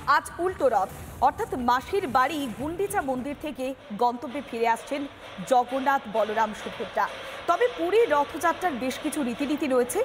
আজ উল্টো রথ, অর্থাৎ মাসির বাড়ি গুন্ডিচা মন্দির থেকে গন্তব্যে ফিরে আসছেন জগন্নাথ বলরাম সুভদ্রা। তবে পুরীর রথযাত্রার বেশ কিছু রীতিনীতি রয়েছে।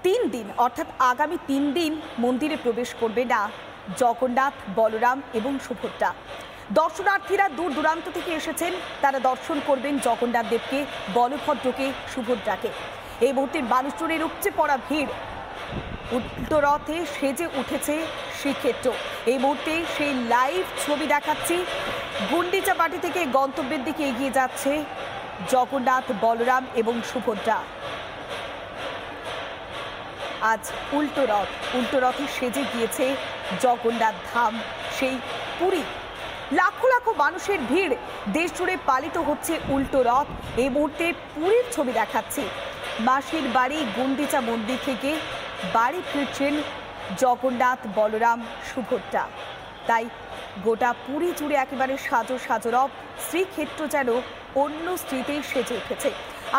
3 দিন অর্থাৎ আগামী 3 দিন মন্দিরে প্রবেশ করবে না জগন্নাথ বলরাম এবং সুভদ্রা। দর্শনার্থীরা দূর দূরান্ত থেকে এসেছেন, তারা দর্শন করবেন জগন্নাথ দেবকে, বলভদ্রকে, সুভদ্রাকে। এই মুহূর্তে মানুষজনের উপচে পড়া ভিড়। উল্টো রথে সেজে উঠেছে শ্রীক্ষেত্র। এই মুহূর্তে সেই লাইভ ছবি দেখাচ্ছি। গুন্ডিচা বাটি থেকে গন্তব্যের দিকে এগিয়ে যাচ্ছে জগন্নাথ বলরাম এবং সুভদ্রা। আজ উল্টো রথে সেজে গিয়েছে জগন্নাথ ধাম, সেই পুরী। লাখো লাখো মানুষের ভিড়, দেশ জুড়ে পালিত হচ্ছে উল্টো রথ। এই মুহূর্তে পুরীর ছবি দেখাচ্ছি। মাসির বাড়ি গুন্ডিচা মন্দির থেকে বাড়ি ফিরছেন জগন্নাথ বলরাম সুভদ্রা। তাই গোটা পুরী জুড়ে একেবারে সাজো সাজরব, শ্রীক্ষেত্র যেন অন্য স্মৃতিতেই সেজে উঠেছে।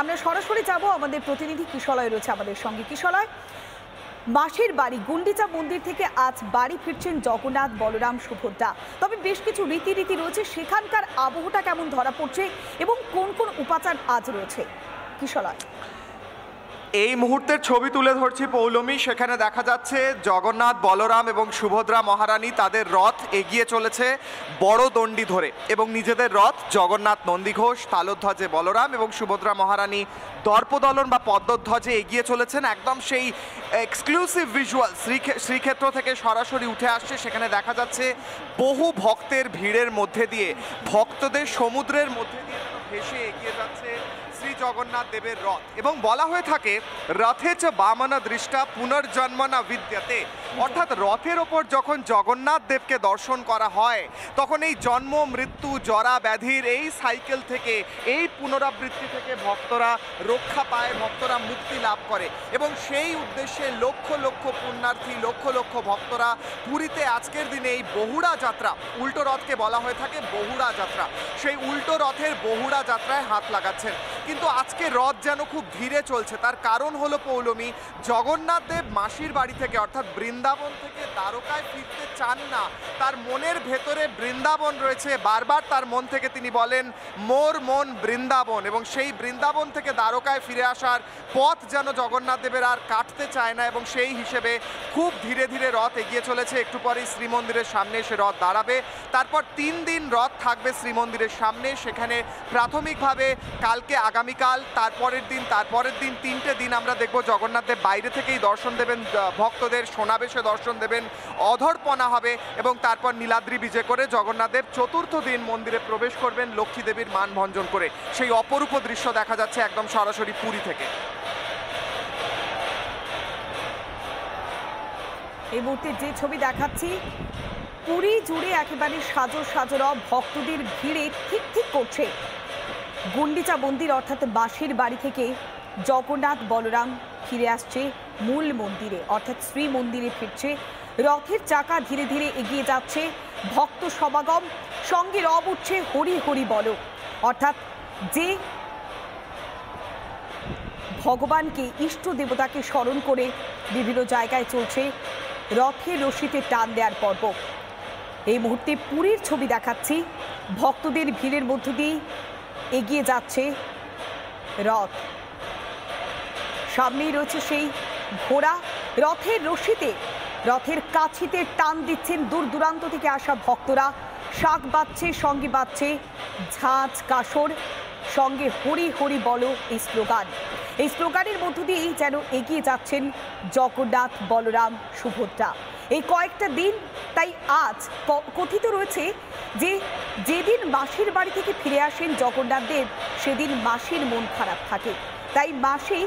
আমরা সরাসরি যাব, আমাদের প্রতিনিধি কিশলয় রয়েছে আমাদের সঙ্গে। কিশলয়, মাসির বাড়ি গুন্ডিচা মন্দির থেকে আজ বাড়ি ফিরছেন জগন্নাথ বলরাম সুভদ্রা। তবে বেশ কিছু রীতিনীতি রয়েছে, সেখানকার আবহটা কেমন ধরা পড়ছে এবং কোন কোন উপাচার আজ রয়েছে? কিশলয়, এই মুহূর্তের ছবি তুলে ধরছি পৌলমী। সেখানে দেখা যাচ্ছে জগন্নাথ বলরাম এবং সুভদ্রা মহারানী তাদের রথ এগিয়ে চলেছে বড় দণ্ডি ধরে, এবং নিজেদের রথ জগন্নাথ নন্দীঘোষ, তালধ্বজে বলরাম এবং সুভদ্রা মহারানী দর্পদলন বা পদ্মধ্বজে এগিয়ে চলেছেন। একদম সেই এক্সক্লুসিভ ভিজুয়াল শ্রীক্ষেত্র থেকে সরাসরি উঠে আসছে। সেখানে দেখা যাচ্ছে বহু ভক্তের ভিড়ের মধ্যে দিয়ে, ভক্তদের সমুদ্রের মধ্যে দিয়ে ভেসে এগিয়ে যাচ্ছে শ্রী জগন্নাথ দেবের রথ। এবং বলা হয়ে থাকে রথে চ বামনা দৃষ্টা পুনর্জন্মনা বিদ্যাতে, অর্থাৎ রথের ওপর যখন জগন্নাথ দেবকে দর্শন করা হয় তখন এই জন্ম মৃত্যু জরা ব্যাধির এই সাইকেল থেকে, এই পুনরাবৃত্তি থেকে ভক্তরা রক্ষা পায়, ভক্তরা মুক্তি লাভ করে। এবং সেই উদ্দেশ্যে লক্ষ লক্ষ পুণ্যার্থী, লক্ষ লক্ষ ভক্তরা পুরীতে আজকের দিনে এই বহুড়া যাত্রা, উল্টো রথকে বলা হয়ে থাকে বহুড়া যাত্রা, সেই উল্টো রথের বহুড়া যাত্রায় হাত লাগাচ্ছেন। কিন্তু আজকে রথ যেন খুব ধীরে চলছে। তার কারণ হলো পৌলমী, জগন্নাথ দেব মাসির বাড়ি থেকে অর্থাৎ বৃন্দাবন থেকে দ্বারকায় ফিরতে চান না। তার মনের ভেতরে বৃন্দাবন রয়েছে। বারবার তার মন থেকে তিনি বলেন মোর মন বৃন্দাবন, এবং সেই বৃন্দাবন থেকে দ্বারকায় ফিরে আসার পথ যেন জগন্নাথ দেবের আর কাটতে চায় না। এবং সেই হিসেবে খুব ধীরে ধীরে রথ এগিয়ে চলেছে। একটু পরেই শ্রীমন্দিরের সামনে এসে রথ দাঁড়াবে। তারপর 3 দিন রথ থাকবে শ্রীমন্দিরের সামনে। সেখানে প্রাথমিকভাবে কালকে, আগামীকাল, তারপরের দিন 3টে দিন আমরা দেখব জগন্নাথ দেব বাইরে থেকেই দর্শন দেবেন ভক্তদের, সোনাবেশে দর্শন দেবেন, অধরপনা হবে, এবং তারপর নীলাদ্রি বিজে করে জগন্নাথ দেব 4র্থ দিন মন্দিরে প্রবেশ করবেন লক্ষ্মী দেবীর মান ভঞ্জন করে। সেই অপরূপ দৃশ্য দেখা যাচ্ছে একদম সরাসরি পুরী থেকে। এই মুহূর্তে যে ছবি দেখাচ্ছি, পুরী জুড়ে একেবারে সাজো সাজরব, ভক্তদের ভিড়ে ঠিক ঠিক করছে গুন্ডিচা মন্দির, অর্থাৎ মাসির বাড়ি থেকে জগন্নাথ বলরাম ফিরে আসছে মূল মন্দিরে, অর্থাৎ শ্রী মন্দিরে ফিরছে। রথের চাকা ধীরে ধীরে এগিয়ে যাচ্ছে, ভক্ত সমাগম, সঙ্গে রব উঠছে হরি হরি বল। অর্থাৎ যে ভগবানকে, ইষ্ট দেবতাকে স্মরণ করে বিভিন্ন জায়গায় চলছে রথের রশিতে টান দেওয়ার পর্ব। এই মুহূর্তে পুরীর ছবি দেখাচ্ছি। ভক্তদের ভিড়ের মধ্য দিয়ে এগিয়ে যাচ্ছে রথ। সামনেই রয়েছে সেই ঘোড়া। রথের রশিতে, রথের কাছিতে টান দিচ্ছেন দূর দূরান্ত থেকে আসা ভক্তরা। শাঁখ বাজছে, সঙ্গে বাজছে ঝাঁঝ কাসর, সঙ্গে হরি হরি বলো এই স্লোগান। এই স্লোগানের মধ্য দিয়েই যেন এগিয়ে যাচ্ছেন জগন্নাথ বলরাম সুভদ্রা। এই কয়েকটা দিন, তাই আজ কথিত রয়েছে যে যেদিন মাসির বাড়ি থেকে ফিরে আসেন জগন্নাথ দেব, সেদিন মাসির মন খারাপ থাকে। তাই মাসি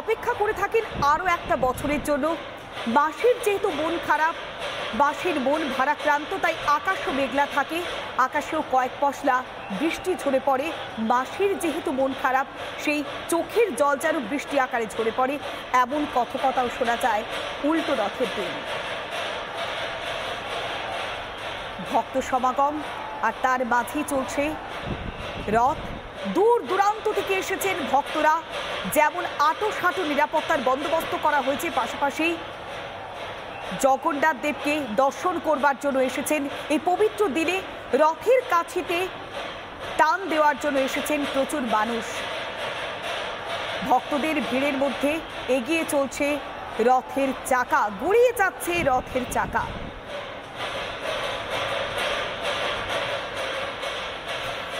অপেক্ষা করে থাকেন আরও একটা বছরের জন্য। মাসির যেহেতু মন খারাপ, মাসির মন ভারাক্রান্ত, তাই আকাশও মেঘলা থাকে, আকাশেও কয়েক পশলা বৃষ্টি ঝরে পড়ে। মাসির যেহেতু মন খারাপ, সেই চোখের জল যেন বৃষ্টি আকারে ঝরে পড়ে, এমন কথকতাও শোনা যায় উল্টো রথের দিন। ভক্ত সমাগম, আর তার মাঝেই চলছে রথ। দূর দূরান্ত থেকে এসেছেন ভক্তরা, যেমন আঁটো সাঁটো নিরাপত্তার বন্দোবস্ত করা হয়েছে, পাশাপাশি জগন্নাথ দেবকে দর্শন করবার জন্য এসেছেন। এই পবিত্র দিনে রথের কাছিতে টান দেওয়ার জন্য এসেছেন প্রচুর মানুষ। ভক্তদের ভিড়ের মধ্যে এগিয়ে চলছে রথের চাকা, গড়িয়ে যাচ্ছে রথের চাকা।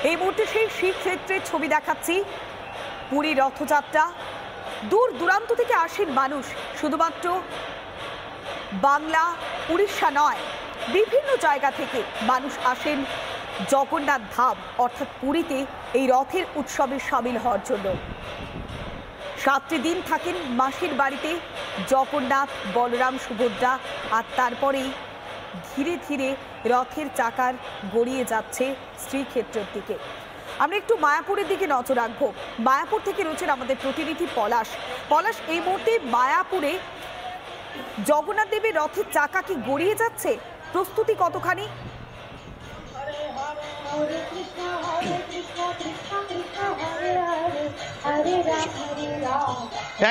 এই মুহূর্তে সেই শ্রীক্ষেত্রের ছবি দেখাচ্ছি। পুরী রথযাত্রা, দূর দূরান্ত থেকে আসেন মানুষ। শুধুমাত্র বাংলা, উড়িষ্যা নয়, বিভিন্ন জায়গা থেকে মানুষ আসেন জগন্নাথ ধাম অর্থাৎ পুরীতে এই রথের উৎসবে সামিল হওয়ার জন্য। 7টি দিন থাকেন মাসির বাড়িতে জগন্নাথ, বলরাম, সুভদ্রা, আর তারপরেই ধীরে ধীরে রথের চাকার গড়িয়ে যাচ্ছে শ্রীক্ষেত্রের দিকে। আমরা একটু মায়াপুরের দিকে নজর রাখবো। মায়াপুর থেকে রয়েছেন আমাদের প্রতিনিধি পলাশ। পলাশ, এই মুহূর্তে মায়াপুরে জগন্নাথ দেবের রথের চাকা কি গড়িয়ে যাচ্ছে? প্রস্তুতি কতখানি?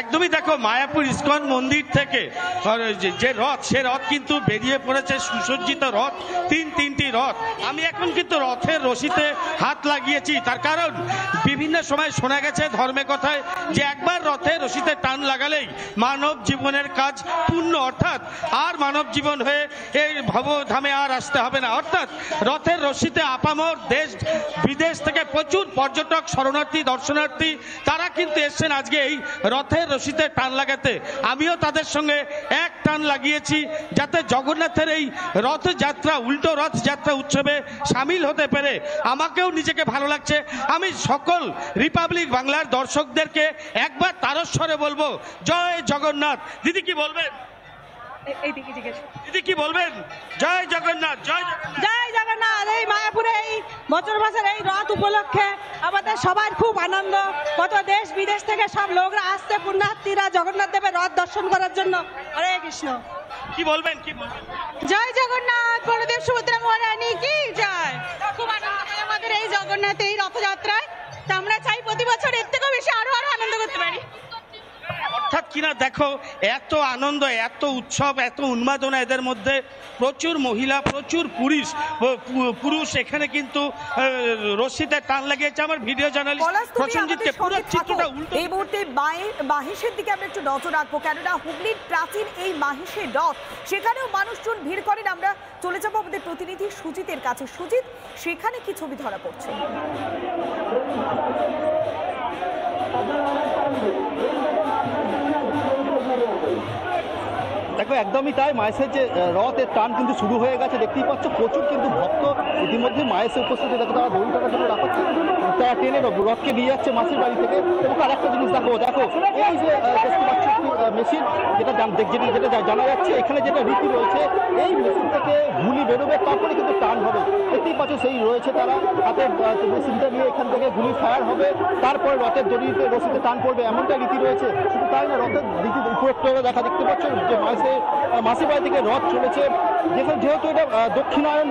একদমই দেখো, মায়াপুর ইস্কন মন্দির থেকে যে রথ, সে রথ কিন্তু বেরিয়ে পড়েছে, সুসজ্জিত রথ, তিনটি রথ। আমি এখন কিন্তু রথের রশিতে হাত লাগিয়েছি, তার কারণ বিভিন্ন সময় শোনা গেছে ধর্মে কথায় যে একবার রথের রশিতে টান লাগালেই মানব জীবনের কাজ পূর্ণ, অর্থাৎ আর মানব জীবন হয়ে এই ভবধামে আর আসতে হবে না। অর্থাৎ রথের রশিতে আপামর দেশ বিদেশ থেকে প্রচুর পর্যটক, শরণার্থী, দর্শনার্থী তারা কিন্তু এসছেন আজকে এই রথের রশিতে টান লাগাতে। আমিও তাদের সঙ্গে এক টান লাগিয়েছি যাতে জগন্নাথের এই রথযাত্রা, উল্টো রথযাত্রা উৎসবে সামিল হতে পেরে আমাকেও নিজেকে ভালো লাগছে। আমি সকল রিপাবলিক বাংলার দর্শকদেরকে একবার তারস্বরে বলবো, জয় জগন্নাথ। দিদি কি বলবেন? দিদি কি বলবেন? জয় জগন্নাথ, জয় জগন্নাথ, জয় জগন্নাথ। এই মায়াপুরে এই বছর বছর এই রথ উপলক্ষে আমাদের সবার খুব আনন্দ। কত দেশ বিদেশ থেকে সব লোকরা আসছে, পুণ্যার্থীরা জগন্নাথ দেবের রথ দর্শন করার জন্য। হরে কৃষ্ণ। কি বলবেন? কি বলবেন? জয় জগন্নাথ, বলদেব সুভদ্রা মহারানী কি জয়। খুব আনন্দ হয় আমাদের এই জগন্নাথ এই রথযাত্রায়। তা আমরা চাই প্রতি বছর এর থেকেও বেশি আরো আনন্দ করতে পারি। অর্থাৎ কিনা দেখো, এত আনন্দ, এত উৎসব, এত উন্মাদনা এদের মধ্যে, প্রচুর মহিলা, প্রচুর পুরুষ এখানে কিন্তু রশিতে টান লাগিয়েছে। আমার ভিডিও জার্নালিস্ট প্রসেনজিৎকে পুরো চিত্রটা উল্টো। এই মুহূর্তে মাহেশের দিকে আমরা একটু নজর রাখবো, কেননা হুগলির প্রাচীন এই মাহেশের রথ, সেখানেও মানুষজন ভিড় করেন। আমরা চলে যাবো আমাদের প্রতিনিধি সুজিতের কাছে। সুজিত, সেখানে কি ছবি ধরা পড়ছে? দেখো, একদমই তাই। মায়েসের যে রথের টান কিন্তু শুরু হয়ে গেছে, দেখতেই পাচ্ছ প্রচুর কিন্তু ভক্ত ইতিমধ্যে মায়েসে উপস্থিত। দেখো, তারা দড়ি টানার জন্য রাখাচ্ছে, তারা টেনে রথকে নিয়ে যাচ্ছে মাসির বাড়ি থেকে। এবং আরেকটা জিনিস দেখো, এই যে দেখতে পাচ্ছ মেশিন, যেটা জানা যাচ্ছে, এখানে যেটা রীতি রয়েছে, এই মেশিন থেকে গুলি বেরোবে, তারপরে কিন্তু টান হবে। দেখতেই পাচ্ছ সেই রয়েছে, তারা হাতে মেশিনটা নিয়ে এখান থেকে গুলি ফায়ার হবে, তারপরে রথের দড়িতে রশিতে টান পড়বে, এমনটা রীতি রয়েছে। শুধু তাই না, রথের রীতি উপরোক্ত দেখতে পাচ্ছ যে মাসির বাড়ি থেকে রথ চলেছে। যেহেতু এটা দক্ষিণায়ন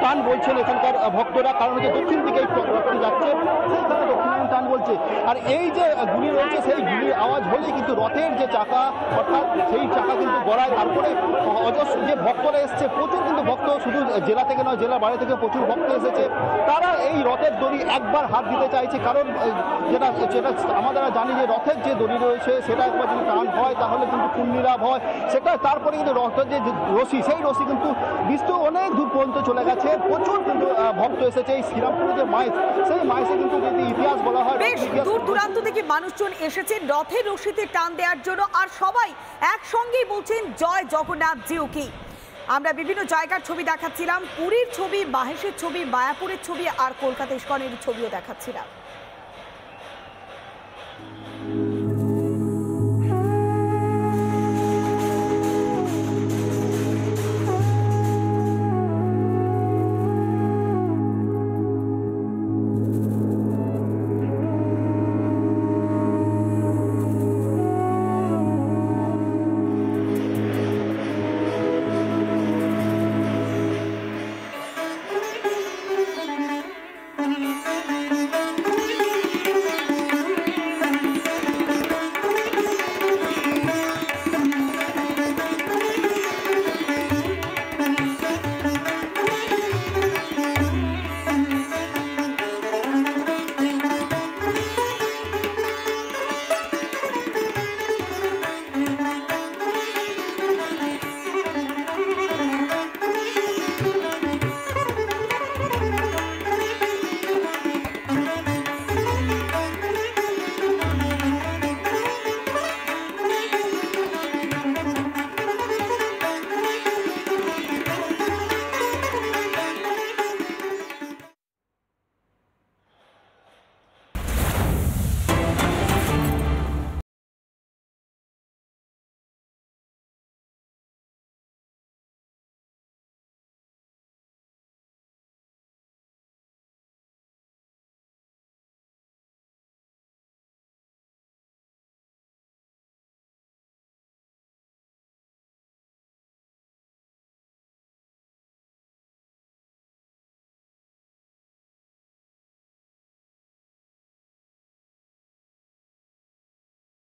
টান বলছেন এখানকার ভক্তরা, কারণ হচ্ছে দক্ষিণ দিকে এই রথটি যাচ্ছে, সেইখানে দক্ষিণায়ন টান বলছে। আর এই যে গুলি রয়েছে, সেই গুলির আওয়াজ হলেই কিন্তু রথের যে চাকা, অর্থাৎ সেই চাকা কিন্তু গড়ায়। তারপরে অজস্র যে ভক্তরা এসছে, প্রচুর কিন্তু ভক্ত, শুধু জেলা থেকে নয়, জেলার বাইরে থেকে প্রচুর ভক্ত এসেছে। তারা এই রথের দড়ি একবার হাত দিতে চাইছে, কারণ যেটা আমরা জানি যে রথের যে দড়ি রয়েছে সেটা একবার যদি টান হয় তাহলে কিন্তু পুণ্যলাভ হয়। সেটা তারপরে কিন্তু রথের যে রশি, সেই রশি কিন্তু বিস্তর অনেক দূর পর্যন্ত চলে গেছে। প্রচুর কিন্তু ভক্ত এসেছে। এই শ্রীরামপুরে যে মাইস, সেই মাইসে কিন্তু যদি ইতিহাস বলা হয়, দূর দূরান্ত থেকে মানুষজন এসেছেন রথের রশিতে টান দেওয়ার জন্য, আর সবাই একসঙ্গেই বলছেন জয় জগন্নাথ জিও কি। আমরা বিভিন্ন জায়গার ছবি দেখাচ্ছিলাম, পুরীর ছবি, মাহেশের ছবি, মায়াপুরের ছবি, আর কলকাতা ইস্কনের ছবিও দেখাচ্ছিলাম।